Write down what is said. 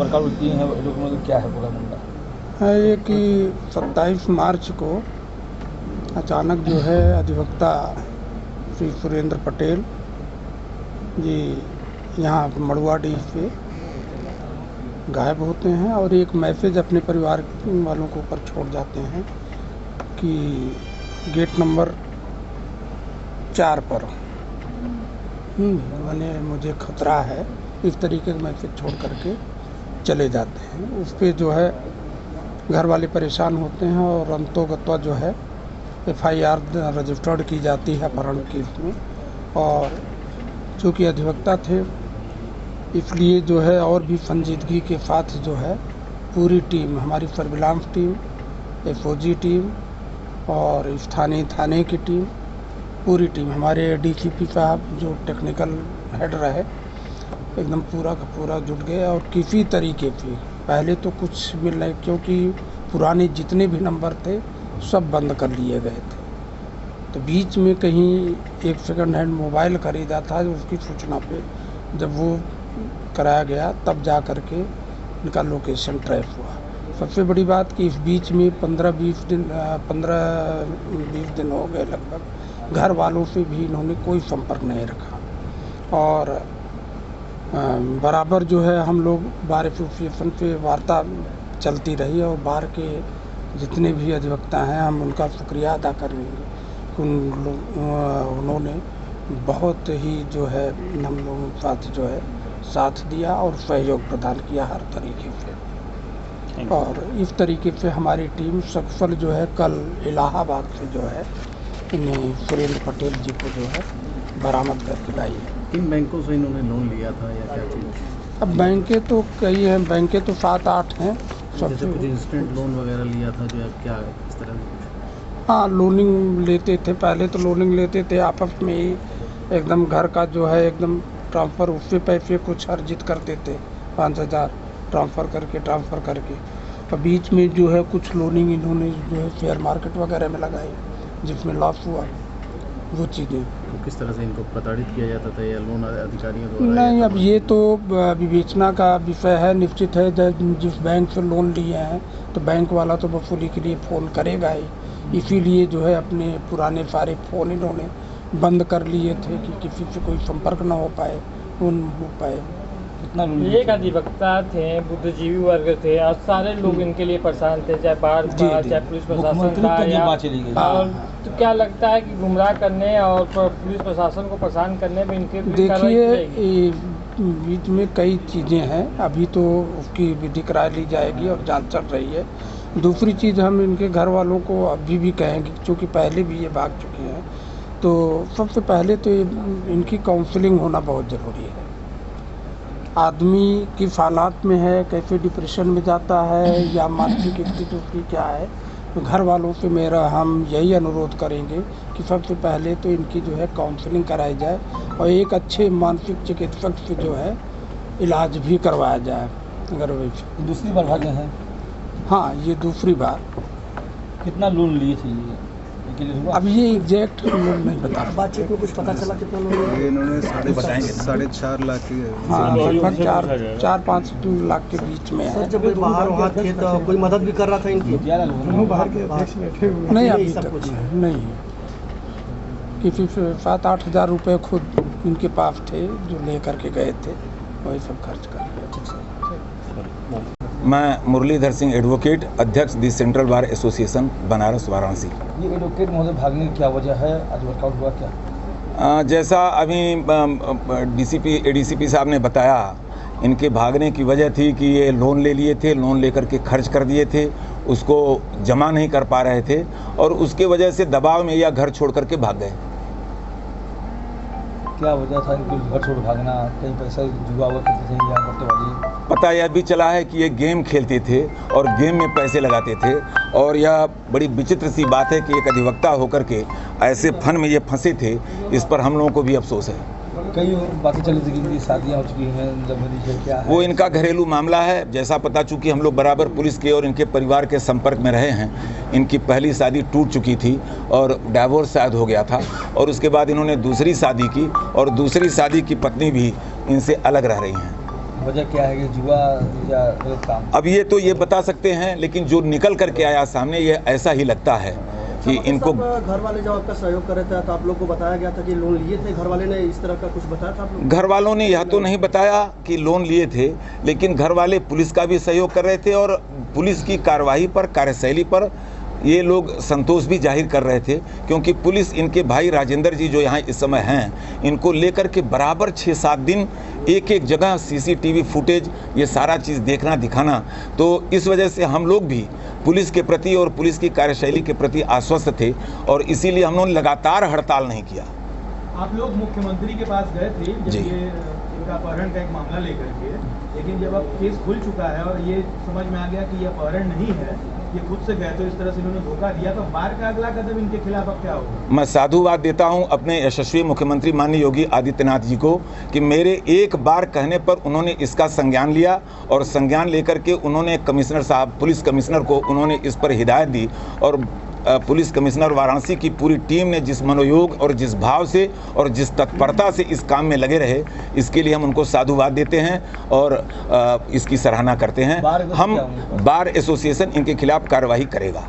Workout किए हैं लोग, मतलब क्या है पूरा मुद्दा? है ये कि 27 मार्च को अचानक जो है अधिवक्ता श्री सुरेंद्र पटेल जी यहाँ मड़ुआडीह पे गायब होते हैं और एक मैसेज अपने परिवार वालों को ऊपर छोड़ जाते हैं कि गेट नंबर 4 पर मैंने मुझे खतरा है, इस तरीके का मैसेज छोड़ करके चले जाते हैं। उस पर जो है घर वाले परेशान होते हैं और अंतोगत्वा जो है FIR रजिस्टर्ड की जाती है अपहरण केस में। और चूँकि अधिवक्ता थे इसलिए जो है और भी संजीदगी के साथ जो है पूरी टीम, हमारी सर्विलांस टीम, FOG टीम और स्थानीय थाने की टीम, पूरी टीम, हमारे DCP साहब जो टेक्निकल हेड रहे, एकदम पूरा का पूरा जुट गए। और किसी तरीके से पहले तो कुछ मिल नहीं, क्योंकि पुराने जितने भी नंबर थे सब बंद कर लिए गए थे। तो बीच में कहीं एक सेकंड हैंड मोबाइल खरीदा था, उसकी सूचना पे जब वो कराया गया तब जा कर के इनका लोकेशन ट्रैक हुआ। सबसे बड़ी बात कि इस बीच में 15-20 दिन हो गए लगभग, घर वालों से भी इन्होंने कोई संपर्क नहीं रखा। और बराबर जो है हम लोग बार एसोसिएशन पे वार्ता चलती रही और बार के जितने भी अधिवक्ता हैं हम उनका शुक्रिया अदा करेंगे कि उन्होंने बहुत ही जो है हम लोगों के साथ जो है साथ दिया और सहयोग प्रदान किया हर तरीके से। और इस तरीके से हमारी टीम सफल जो है कल इलाहाबाद से जो है इन्हें सुरेंद्र पटेल जी को जो है बरामद करके लाई है। किन बैंकों से इन्होंने लोन लिया था या क्या चीज़? अब बैंकें तो कई हैं, बैंकें तो 7-8 हैं। जैसे कुछ इंस्टेंट लोन वगैरह लिया था जो है, क्या है इस तरह से? हाँ, लोनिंग लेते थे, पहले तो लोनिंग लेते थे आपस में ही, एकदम घर का जो है एकदम ट्रांसफ़र, उससे पैसे कुछ अर्जित करते थे 5,000 ट्रांसफ़र करके। और बीच में जो है कुछ लोनिंग इन्होंने जो है शेयर मार्केट वगैरह में लगाई जिसमें लॉस हुआ, वो चीज़ें। तो किस तरह से इनको प्रताड़ित किया जाता था या लोन अधिकारियों द्वारा? नहीं, अब ये तो विवेचना का विषय है। निश्चित है जिस बैंक से लोन लिए हैं तो बैंक वाला तो वसूली के लिए फ़ोन करेगा ही, इसीलिए जो है अपने पुराने सारे फ़ोन इन्होंने बंद कर लिए थे कि किसी से कोई संपर्क ना हो पाए। कितना लोन? एक अधिवक्ता थे, बुद्धिजीवी वर्ग थे और सारे लोग इनके लिए परेशान थे, चाहे बार चाहे पुलिस प्रशासन था या और तो क्या लगता है कि गुमराह करने और पुलिस प्रशासन को परेशान करने में इनके? देखिए, बीच में कई चीज़ें हैं, अभी तो उसकी विधिक राय ली जाएगी और जांच चल रही है। दूसरी चीज़ हम इनके घर वालों को अभी भी कहेंगे, क्योंकि पहले भी ये भाग चुके हैं, तो सबसे पहले तो इनकी काउंसलिंग होना बहुत ज़रूरी है। आदमी किस हालात में है, कैसे डिप्रेशन में जाता है या मानसिक स्थिति उसकी क्या है, तो घर वालों से हम यही अनुरोध करेंगे कि सबसे पहले तो इनकी जो है काउंसलिंग कराई जाए और एक अच्छे मानसिक चिकित्सक से जो है इलाज भी करवाया जाए। अगर दूसरी बार भागे हैं? हाँ, ये दूसरी बार। कितना लोन लिए थे ये? अब ये एग्जैक्ट लोन नहीं बता। बातचीत में कुछ पता चला कितना लोन? इन्होंने 4.5 लाख की, हाँ, लगभग 4-5 लाख के बीच में है। जब बाहर वहाँ थे तो कोई मदद भी कर रहा था इनकी? नहीं, अभी तक नहीं। किसी से 7-8 हज़ार रुपये खुद इनके पास थे जो ले करके गए थे, वही सब खर्च कर रहे। मैं मुरलीधर सिंह एडवोकेट, अध्यक्ष the central bar association Banaras Varanasi. ये एडवोकेट महोदय भागने की क्या वजह है, आज वर्कआउट हुआ क्या? जैसा अभी ADCP साहब ने बताया, इनके भागने की वजह थी कि ये लोन ले लिए थे, लोन लेकर के खर्च कर दिए थे, उसको जमा नहीं कर पा रहे थे और उसके वजह से दबाव में या घर छोड़ करके भाग गए। क्या वजह था इनको घर छोड़ भागना? कहीं पैसा जुआ हुआ करते थे या सट्टेबाजी? पता यह भी चला है कि ये गेम खेलते थे और गेम में पैसे लगाते थे। और यह बड़ी विचित्र सी बात है कि एक अधिवक्ता होकर के ऐसे फन में ये फंसे थे, इस पर हम लोगों को भी अफसोस है। कई बातें चली थी कि इनकी शादियाँ हो चुकी हैं, क्या है? वो इनका घरेलू मामला है। जैसा पता, चूँकि हम लोग बराबर पुलिस के और इनके परिवार के संपर्क में रहे हैं, इनकी पहली शादी टूट चुकी थी और डाइवोर्स शायद हो गया था और उसके बाद इन्होंने दूसरी शादी की और दूसरी शादी की पत्नी भी इनसे अलग रह रही हैं। वजह क्या है, ये जुआ या गलत काम? अब ये तो ये बता सकते हैं, लेकिन जो निकल करके आया सामने ये ऐसा ही लगता है कि इनको। घर वाले जब आपका सहयोग कर रहे थे तो आप लोग को बताया गया था कि लोन लिए थे, घर वाले ने इस तरह का कुछ बताया था आप लोग? घर वालों ने यह तो नहीं बताया कि लोन लिए थे, लेकिन घर वाले पुलिस का भी सहयोग कर रहे थे और पुलिस की कार्रवाई पर, कार्यशैली पर ये लोग संतोष भी जाहिर कर रहे थे, क्योंकि पुलिस इनके भाई राजेंद्र जी जो यहाँ इस समय हैं, इनको लेकर के बराबर 6-7 दिन एक एक जगह सीसीटीवी फुटेज ये सारा चीज़ देखना दिखाना, तो इस वजह से हम लोग भी पुलिस के प्रति और पुलिस की कार्यशैली के प्रति आश्वस्त थे और इसीलिए हम लोगों ने लगातार हड़ताल नहीं किया। आप लोग मुख्यमंत्री के पास गए थे जब ये इनका अपहरण का एक मामला लेकर के, लेकिन जब अब केस खुल चुका है और ये समझ में आ गया कि ये अपहरण नहीं है, ये खुद से गए, तो इस तरह से इन्होंने धोखा दिया, तो बार का अगला कदम इनके खिलाफ अब क्या होगा? मैं साधुवाद देता हूं अपने यशस्वी मुख्यमंत्री माननीय योगी आदित्यनाथ जी को कि मेरे एक बार कहने पर उन्होंने इसका संज्ञान लिया और संज्ञान लेकर के उन्होंने कमिश्नर साहब, पुलिस कमिश्नर को उन्होंने इस पर हिदायत दी और पुलिस कमिश्नर वाराणसी की पूरी टीम ने जिस मनोयोग और जिस भाव से और जिस तत्परता से इस काम में लगे रहे, इसके लिए हम उनको साधुवाद देते हैं और इसकी सराहना करते हैं। हम बार एसोसिएशन इनके खिलाफ कार्रवाई करेगा।